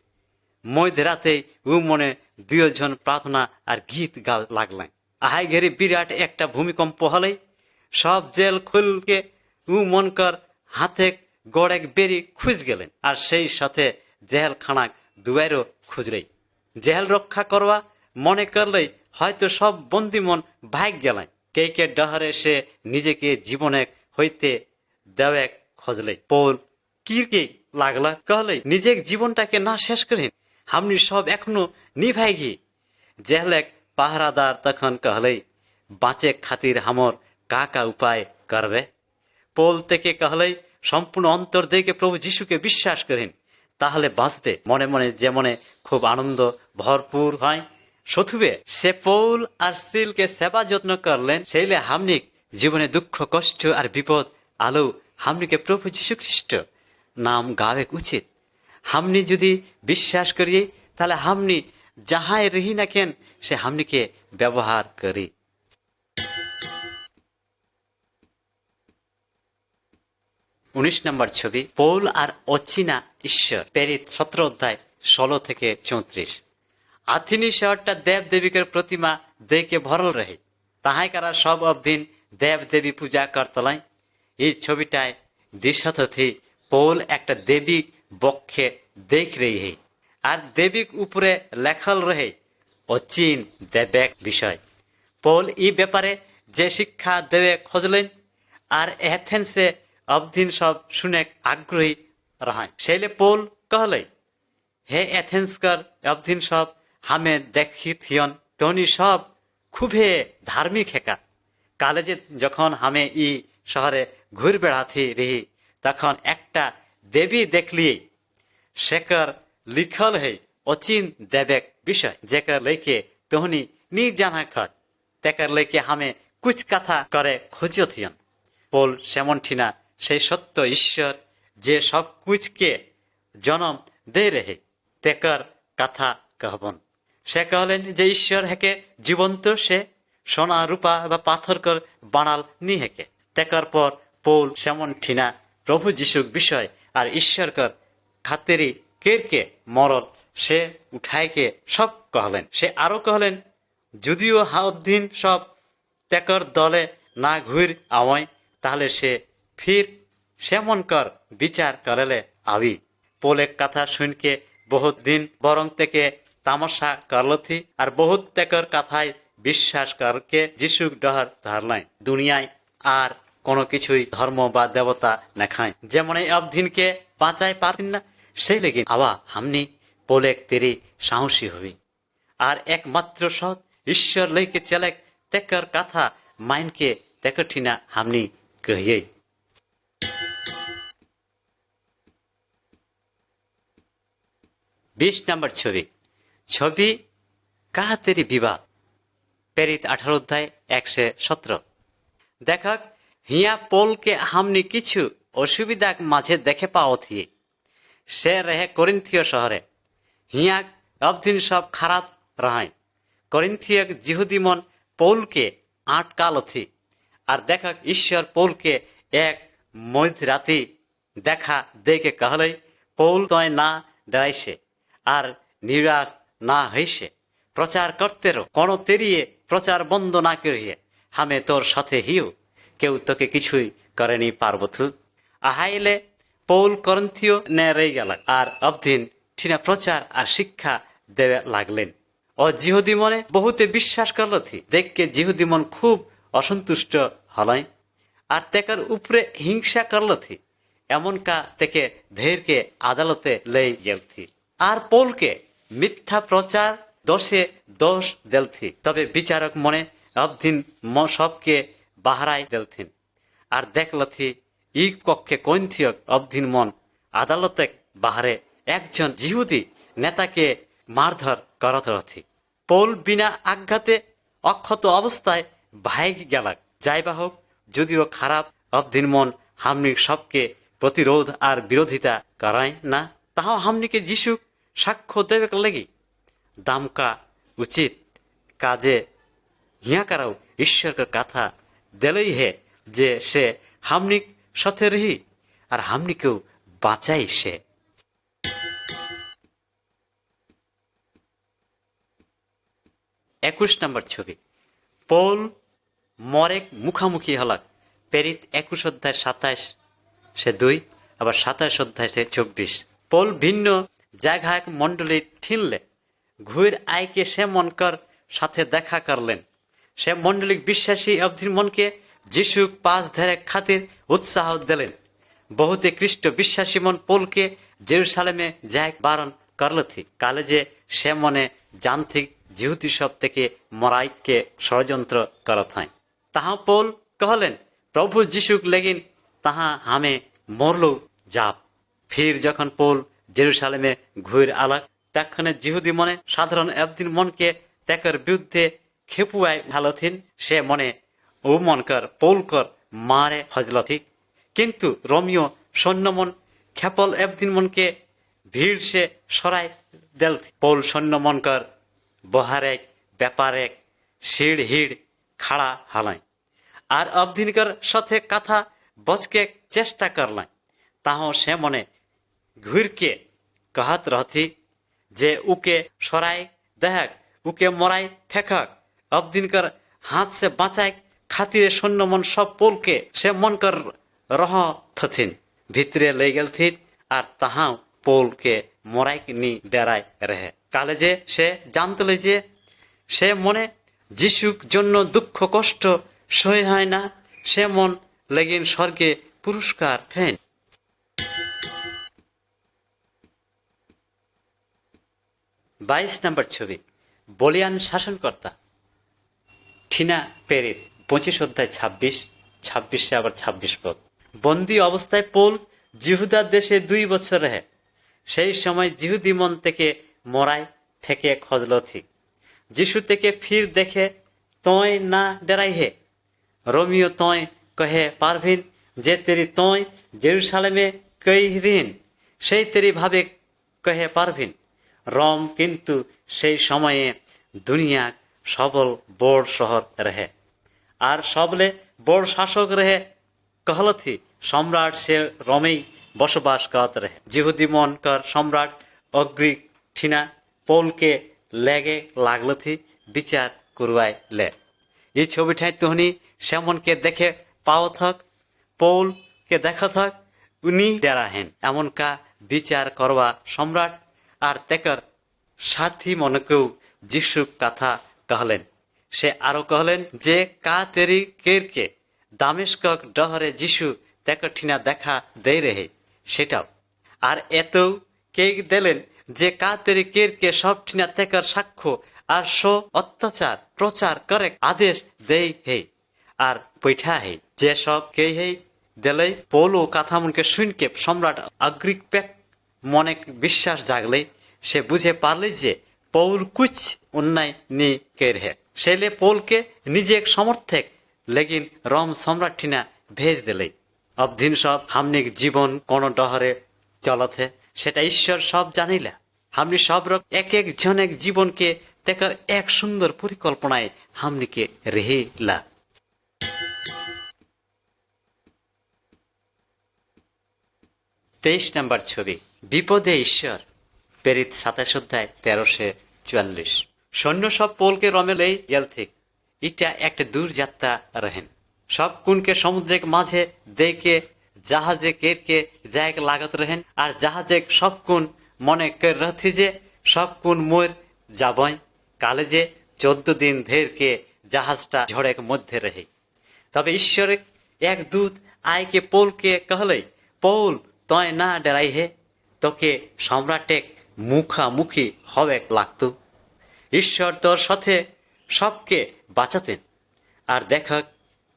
মধ্যে রাতে উ মনে দুজন প্রার্থনা আর গীত গা লাগলাই। আহাই ঘেরি বিরাট একটা ভূমিকম্প হলেই সব জেল খুলকে উ মনকার হাতে গড়েক বেরি খুঁজ গেলেন আর সেই সাথে জেহেল খানাক দুয়ারও খুঁজলেই। জেহেল রক্ষা করবা মনে করলেই হয়তো সব বন্দি মন ভাগ গেলেন। কে ডহরে সে নিজেকে জীবনে হইতে দেওয়া খোঁজলে। পৌল কি লাগলা কহলে নিজের জীবনটাকে না শেষ করেন হামনি সব এখনো নিভাই গি। জেহলেক পাহারাদার তখন কহলেই বাঁচে খাতির হামর কাকা উপায় করবে। পৌল থেকে কহলেই সম্পূর্ণ অন্তর দেখে প্রভু যিশুকে বিশ্বাস করেন তাহলে বাঁচবে। মনে মনে যে মনে খুব আনন্দ ভরপুর হয় শথুবে সে পৌল আর সিলকে সেবা যত্ন করলেন। সেইলে হামনিক জীবনে দুঃখ কষ্ট আর বিপদ আলো হামনিকে প্রভু যীশু খ্রিস্ট নাম গাওয়া উচিত। হামনি যদি বিশ্বাস করি তাহলে হামনি যাহাই রহি না কেন সে হামনিকে ব্যবহার করি। 19 নম্বর ছবি, পৌল আর অচিনা ঈশ্বর। প্রেরিত 17:16-34। আথিনি শহরটা দেব দেবীকের প্রতিমা দেখে ভরল রহে তাহাই কারা সব অবদিন দেব দেবী পূজা করতলাই। এই ছবিটায় দৃশ্যথি পৌল একটা দেবী বক্ষে দেখ রही है আর দেবীক উপরে লেখল রহে অচিন দেবেক বিষয়। পৌল এই ব্যাপারে যে শিক্ষা দেবে খোঁজলেন আর এথেন্সে অবধিন সব শুনে আগ্রহী রহায়। সেলে পোল कहले, हे एथेंसकर अबधिन सब हमें देखी थियन तोनी सब खुबे धार्मिक हेका। कलेजे जखन हमें ई शहरे घुर बेड़ाती रही तखन एकटा देवी देखलिए सेकर लिखल है अचिन देवेक विषय जेकर लेके तोहनी नी जाना थक तेकर लेके हमें कुछ कथा करे खोजो थियन। पोल सेमन से सत्य ईश्वर जे सब कुछ के जन्म दे रहे तेकर कथा कहबन। से कहलेन जे ईश्वर हेके जीवंत से सोना रूपा बा पाथर कर बाणाल नी हेके। तेकर पर पोल सेमन प्रभु जीशुक विषय और ईश्वर कर खातिरी केर के मरल से उठाए के सब कहलेन। से आरो कहलेन যদিও হাবদিন सब तेकर दले ना घुर आवय ताहले से फिर सेमन कर विचार करेले आवी। पोल एक कथा सुन के बहुत दिन बरंग तेके तामसा करल थी और बहुत तेकर कथाय विश्वास करके जिसुक डहर धरलें। दुनियाय आर कोनो किछुई धर्म बा देवता नेखाय जेमन अबधिन के बाँचाय पारतिन ना से लेकिन आवा हमनी पोले तेरी साहसी हबी और एकमात्र सत ईश्वर लेके चले तेकर कथा माइन के तेकठिना हमनी कहिए। 20 नंबर छवि छवि कहा तेरी विवाह प्रेरित 18 अध्याय 117। देखक हिया पोल के हमनी किछु असुविधा माझे देखे पाओ थी। से रहे कोरिन्थियो शहरे हिया अबधिन सब खराब रहाय। कोरिन्थियो जिहुदी मन पोल के आटकाल थी और देखक ईश्वर पोल के एक मध्य राति देखा दे के कहले पोल तोय ना डराइसे और निराश ना हईसे प्रचार करते रहो कोनो तेरिए प्रचार बंद ना करिए हमें तोर साथे हियो केउ तोके किछुई करेनी पारबथु। आहाइले पौल कोरिन्थियो ने रही गल और अबधिन ठिना प्रचार और शिक्षा देवे लागलेन और जिहुदी मने बहुते विश्वास करल थी। देख के जिहुदी मन खूब असंतुष्ट हलाई और तेकर उपरे हिंसा करल थी एमन का तेके धैर्य के आदालते ले गेल थी और पौल के मिथ्या प्रचार दोषे दोष देल थी। तबे विचारक मने अबधिन सबके बाहराय देल थीन और देखल थी ई कक्षे कोरिन्थियो अबधिन मन आदालते बाहरे एकजन जिहुदी नेता के मारधर करत रथी। पौल बिना आघाते अक्षत अवस्थाय भाग गेलक। जाइबा होक यदिओ खराब अबधिन मन हमनी सबके प्रतिरोध और विरोधिता कराय ना ताहा हमनी के जिसु साक्ष्य देवे लगी दामका उचित काजे हिया कराओ ईश्वर का कथा दिलई है जे से हमनी साथे रही और हमनी को बाँचाई से। 21 नंबर छवि पौल मरेक मुखामुखी हलक प्रेरित 21 अध्याय 27 से 2 आबार 27 अध्याय से 24। पौल भिन्न जगह मंडली ठिनले घुर आय के से मनकर साथे देखा करलेन। से मंडलिक विश्वासी अबधिन मन के जिसुक पास धरे खातिर उत्साह दिलेन। बहुते ख्रिस्ट विश्वासी मन पौल के जेरूसालेमे जाय बारन करल थी काले जे से मने जानथी जिहुदी सब तेके मराई के षड्यंत्र करत हैं। तहाँ पौल कहलेन प्रभु जिसुक लेगिन तहाँ हमें मरलो जाप। फिर जखन पौल जेरूसालेमे घुर आलक तखने जिहुदी मने साधारण अबधिन मन के तेकर विरुद्धे खेपुआय भालथिन से मने ओ मनकर पौल कर मारे हजलथी किंतु रोमियो सैन्य मन खेपल अबधिन मन के भीड़ से सराय देल। पौल सैन्य मन कर बहारे व्यापारे सीढ़ हिड़ खड़ा हलाय और अबधिन कर साथे कथा बच के चेष्टा करलाय। ताहो से मने घुर के कहत रहती जे उके सराय दहक उके मराय फेंकक अबधिन कर हाथ से बचाए खातिर सैन्य मन सब पौल के से मन कर रह थथिन भितरे ले गेल थी और तहाँ पौल के मराई नी डेराय रहे काले जे से जानतले जे से मने जिसुक जन्य दुख कष्ट सहे है ना से मन लेकिन स्वर्गे পুরস্কার হেন। 22 নম্বর ছবি, বলিয়ান শাসনকর্তা। ঠিনা পেরিত, 25 অধ্যায় 26 আবার 26 পদ। বন্দী অবস্থায় পৌল জিহুদার দেশে 2 বছর রহে। সেই সময় জিহুদি মন থেকে মরাই ফেকে খজল থি। যিশু থেকে ফির দেখে তয় না ডরাই হে। रोमियो तोय कहे पारभिन जे तेरी तोय जेरूशलेमे कहिरिन সেই तेरी भावे कहे पारभिन। রোম কিন্তু সেই সময়ে দুনিয়া সবল বড় শহর রহে আর সবলে বড় শাসক রহে कहलथी सम्राट से रोमेई बसबास करत रहे। जिहुदी मन कर सम्राट अग्रिक ठीना पौल के लेगे लागल थी বিচার করवाय ले। এই ছবিটাই তুহনি সেমনকে দেখে পাও থাক, পৌল কে দেখা থাক, উনি ডেরাহেন এমন কা বিচার করবা সম্রাট আর তেকর সাথী মনকেও যিশু কথা कहলেন। সে আরো कहলেন যে কা তেরি কেরকে দামেস্কক ডহরে যিশু তেকর ঠিনা দেখা দেই রেহে সেটাও। আর এতও কে দিলেন যে কা তেরি কেরকে সব ঠিনা তেকর সাক্ষ্য আর সো অত্যাচার প্রচার করে আদেশ দেই হে আর পৈঠা হে। যে সব কে হে দিলে পৌলো কাথামনকে শুনকে সম্রাট অগ্রিক পেক মনে বিশ্বাস জাগলে সে বুঝে পারলে যে পৌল কুছ অন্যায় নি কে হে। সেলে পৌলকে নিজে এক সমর্থক लेकिन रोम सम्राट ठीना भेज दिले। अब दिन सब हमने जीवन कोन डहरे चलत है सेटा ईश्वर सब जानिला। हमने सब एक एक जन एक जीवन के तेकर एक सुंदर परिकल्पनाएं हमने के रहेला। 23 नंबर छवि, विपदे ईश्वर। प्रेरित 27 अध्याय 1344। सैन्य सब पोल के रोमे ले गेल थी। इटा एक दूर যাত্রা रहेन। सब कुन के समुद्र के माझे देखे जहाजे केर के जायक लागत रहेन और जहाजे सब कुन मने कर रहती जे सब कुन मोर जाबय काले जे 14 दिन धेर के जहाजटा झड़े के मध्य रहे। तब ईश्वर एक दूत आय के पौल के कहले पौल तय ना डराई हे तोके सम्राटे मुखामुखी हवे लागतो। ईश्वर तोर साथे सबके বাঁচাতেন। আর দেখ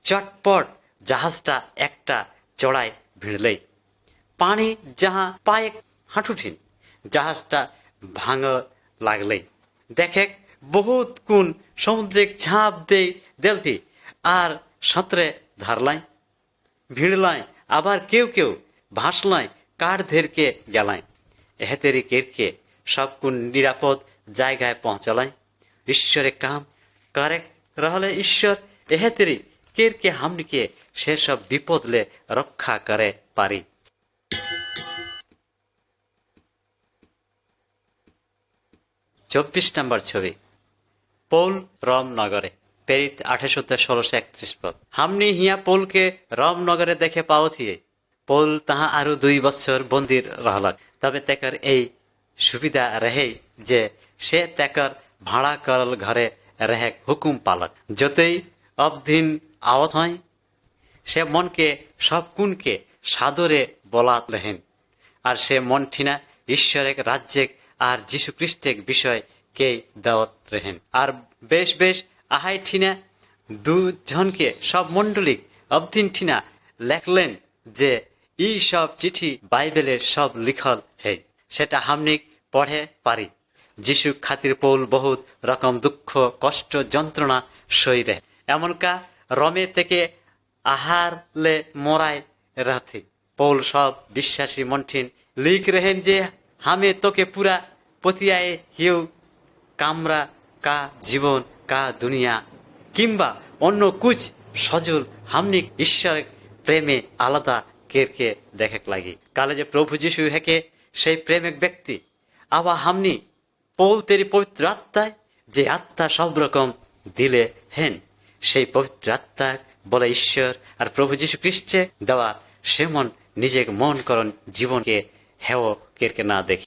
চটপট জাহাজটা একটা চড়ায় ভিড়লেই পানি যাহা পায়ে হাঁটুঠিন জাহাজটা ভাঙ লাগলেই দেখে বহুত কোন সমুদ্রে ঝাঁপ দেই দেলতি আর সাঁতরে ধারলাই ভিড়লাই আবার কেউ কেউ ভাসলাই কাঠ ধেরকে গেলাই এহেতেরি কেরকে সব কোন নিরাপদ জায়গায় পৌঁছালাই। ঈশ্বরের কাম करे रहले ईश्वर एहेतरी केर के हमनी के से सब विपद ले रक्षा करे पारी। 24 नंबर छवि, पौल रोम नगरे। प्रेरित 28:16-31 पद। हमनी हिया पौल के रोम नगरे देखे पाओ थिए। पौल तहा आरु 2 बছর बंदी रहलक। तबे तेकर ए सुविधा रहे जे से तेकर भाड़ा करल घरे रहे हुकुम पालक जतई अब दिन आवत है से मन के सब कुन के सादरे बोलात रहेन और से मन ठीना ईश्वर राज्य और जीशु ख्रिस्टे विषय के दावत रहेन और बेश बेश आहाय ठीना दु जन के सब मंडलिक अब दिन ठीना लेखलेन जे ई सब चिठी बाइबले सब लिखल है सेटा हमने पढ़े पारी। যিশু খাতির পৌল বহুত রকম দুঃখ কষ্ট যন্ত্রণা সই রে এমনকা রমে থেকে আহার ले मोराय रहते। पौल सब विश्वासी मंठिन लिख रहें जे हमें तो के पूरा पतियाए हिउ कामरा का जीवन का दुनिया किंबा अन्य कुछ सजल हमने ईश्वर प्रेमे आलादा केरके देखे लगी काले जे प्रभु যিশু हेके से प्रेमिक व्यक्ति आवा हमनी पौल तेरी पवित्र आत्माय जे आत्मा सब रकम दिले हेन সেই পবিত্র আত্মা বলে ঈশ্বর আর প্রভু যীশু খ্রিস্টে দেওয়া সে মন নিজে মন করন জীবনকে হেও কেরকে না দেখি।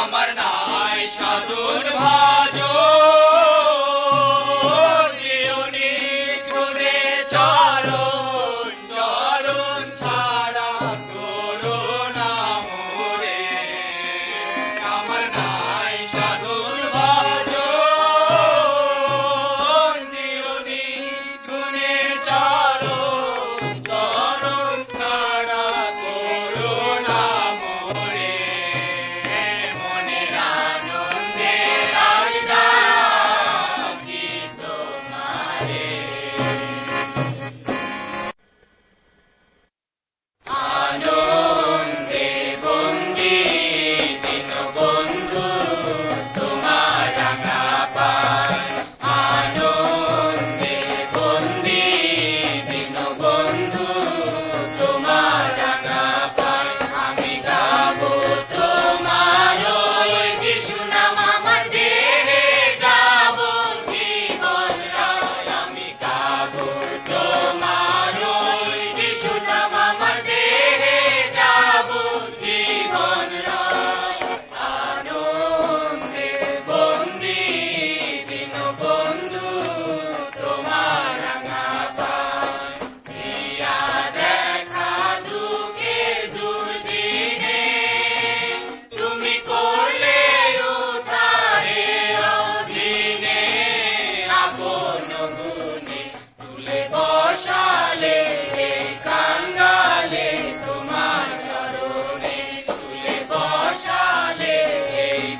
আমার নাই সাধন ভাজো দিওনি গুণে চরণ চরণ ছাড়া করো না মোরে আমার নাই সাধন ভাজো দিওনি গুণে চরণ চরণ ছাড়া করো না মোরে মনের আনন্দে রাজদাকি তোমারে আনন্দে বন্দি দিন বন্ধু তোমার রাঙা পায় আনন্দে বন্দি দিন বন্ধু তোমার রাঙা পায় আমি গাবো তোমার ওই যিশু নাম আমার দেহে যাব জীবন রায় আমি গাবো তোমার ওই যিশু নাম আমার দেহে যাব জীবন রায় আনন্দে বন্দি দিন বন্ধু তোমার রাঙা পায় প্রিয়া দেখা দুঃখের দুর্দিনে তুমি করলে উদ্ধারে অধীনে আপন গুণে তুলে বসালে কাঙ্গালে তোমার চরণে তুলে বসালে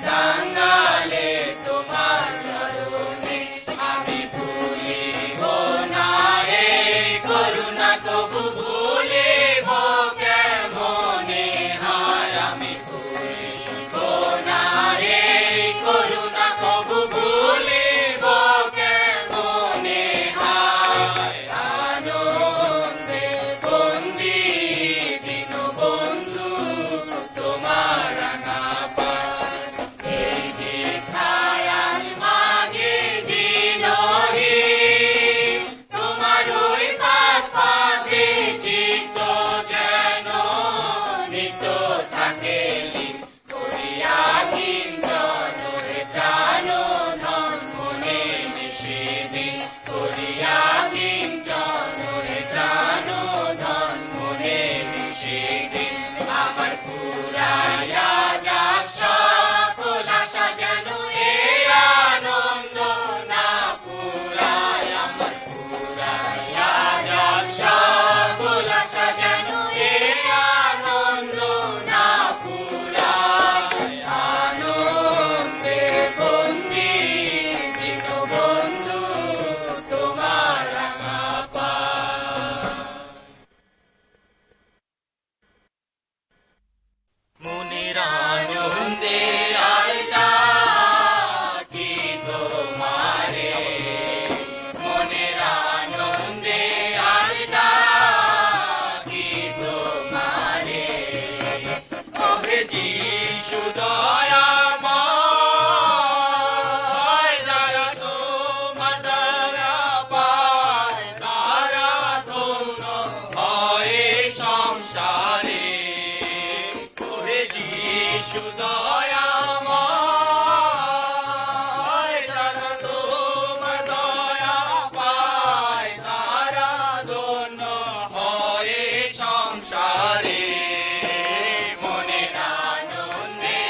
কাঙ্গালে তোমার চরণে আমি ভুলিব না এই করুণা কবু ভুলিব কেমনে হায় আমি ভুলিব না এই করুণা কবু ভুলিব কেমনে হায় আনন্দে বন্দি দিন বন্ধু তোমার রাঙা পায় এই দেখায় আজ মাগে দিনহি তোমার ওই পাদ পাদে চিত্ত যেন নিত থাকে লীন করিয়া কিঞ্চন হে প্রাণ ধন মনে নিষেদিন করিয়া কিঞ্চন হে প্রাণ ধন মনে নিষেদিন আমার ফুরাইয়া যাক সকল আশা যেন এই আনন্দ না ফুরায় আমার ফুরাইয়া যাক সকল আশা যেন এই আনন্দ না ফুরায় আনন্দে বন্দি দিন বন্ধু তোমার রাঙা পায় মনের আনন্দে ডাকি তোমারে মনের আনন্দে ডাকি তোমারে ওহে যিশু দয়াময় যারা তোমার দয়া পায় তারা ধন্য হয় এই সংসারে ওহে যিশু দয়াময় যারা তোমার দয়া পায় তারা ধন্য হয় এই সংসারে মনের আনন্দে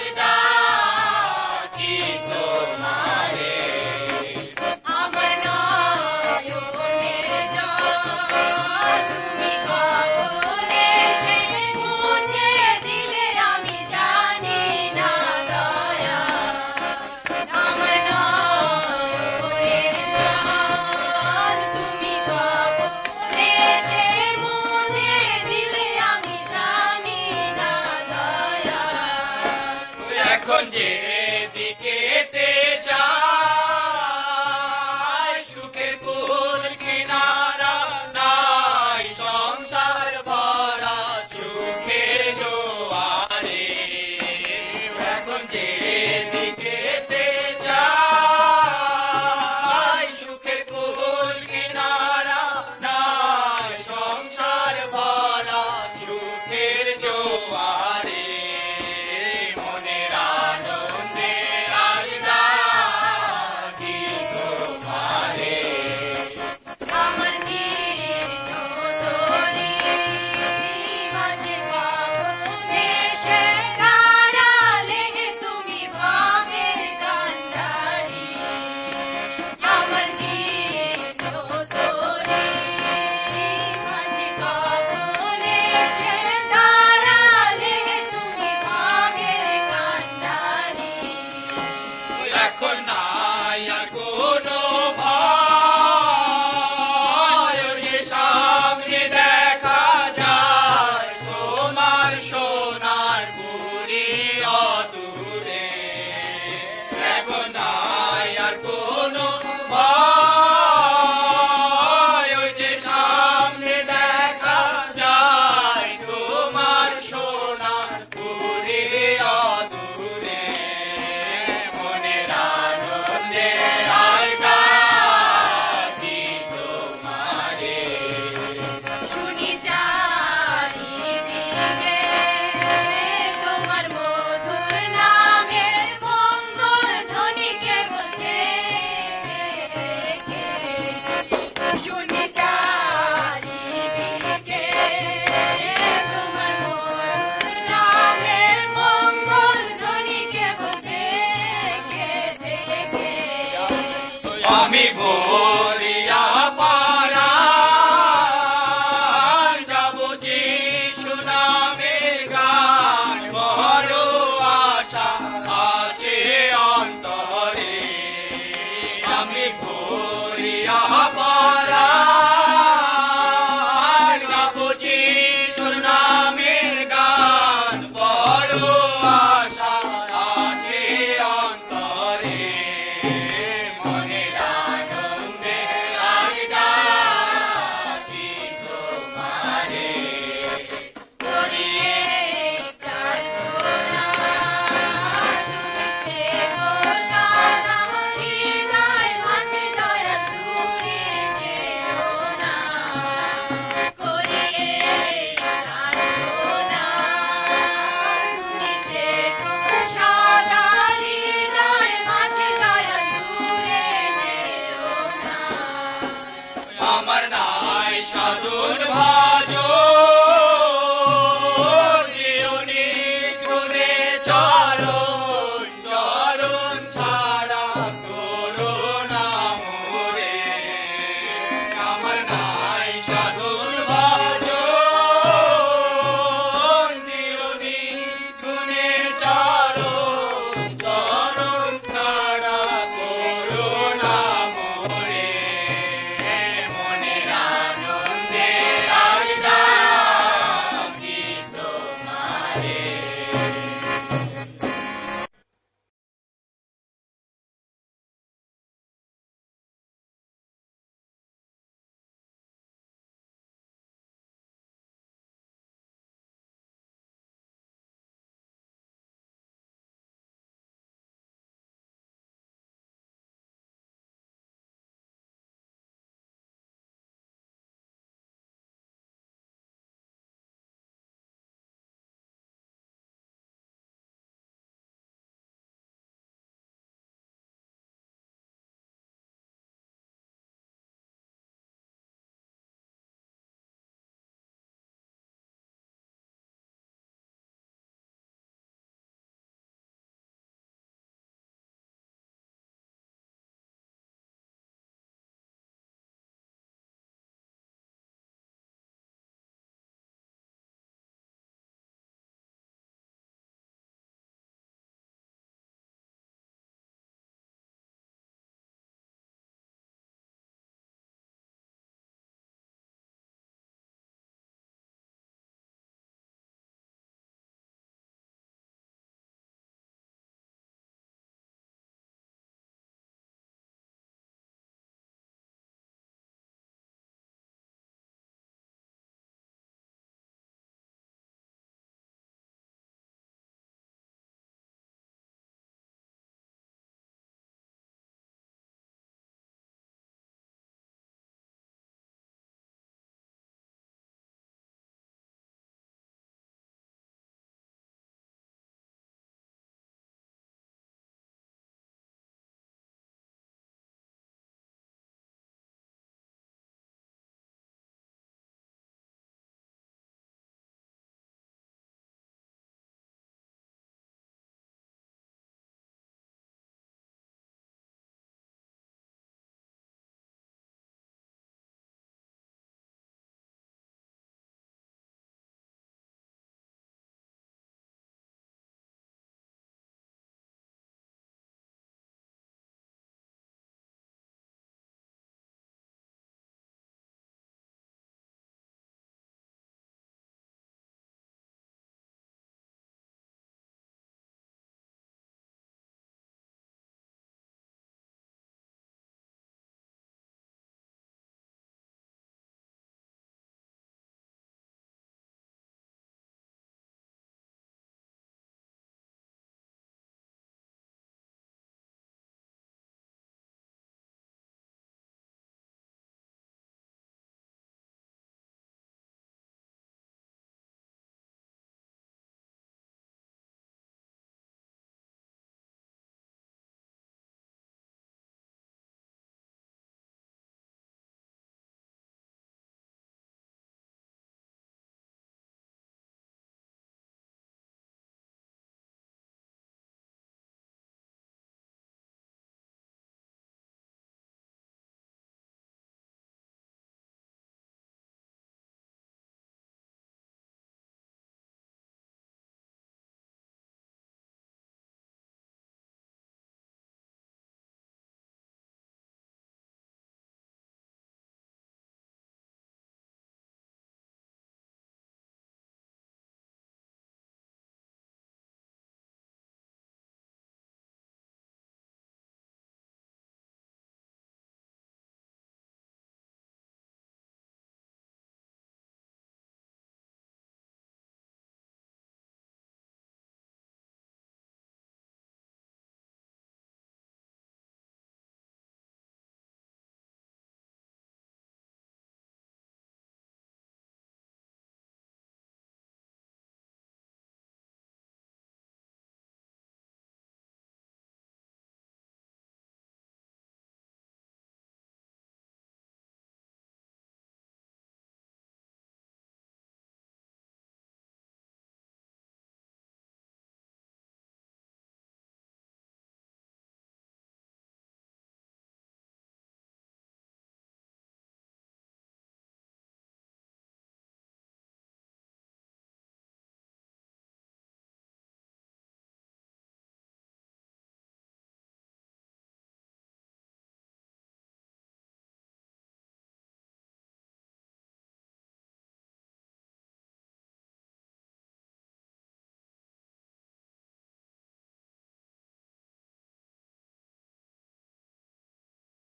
ডাকি তোমারে আমার নয়নে জল তুমি কখন এসে মুছে দিলে আমি জানি না দয়া আমার নয়নে জল তুমি কখন এসে মুছে দিলে আমি জানি না দয়া এখন যে দিকেতে যাই সুখের কুল কিনারা নাই সংসার ভরা সুখের জোয়ারে এখন যে দিকেতে যাই সুখের কুল কিনারা নাই সংসার ভরা সুখের জোয়ারে মনের আমি